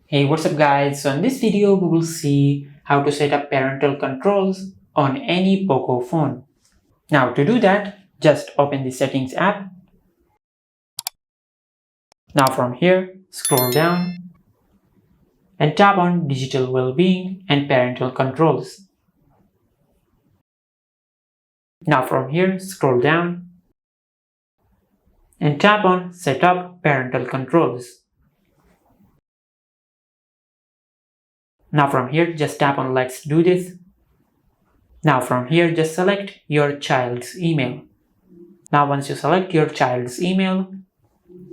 Hey, what's up guys? So in this video we will see how to set up parental controls on any Poco phone. Now to do that, just open the settings app. Now from here, scroll down and tap on digital well-being and parental controls. Now from here, scroll down and tap on set up parental controls. Now from here, just tap on let's do this. Now from here, just select your child's email. Now once you select your child's email,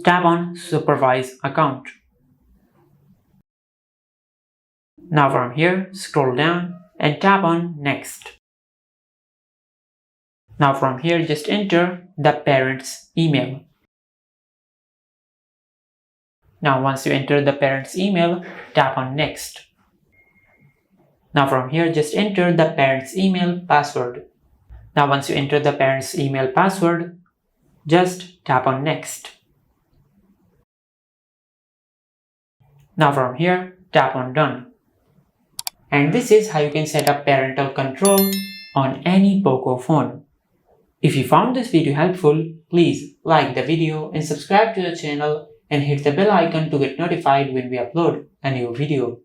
tap on supervise account. Now from here, scroll down and tap on next. Now from here, just enter the parent's email. Now once you enter the parent's email, tap on next. Now from here, just enter the parent's email password. Now once you enter the parent's email password, just tap on next. Now from here, tap on done. And this is how you can set up parental control on any Poco phone. If you found this video helpful, please like the video and subscribe to the channel and hit the bell icon to get notified when we upload a new video.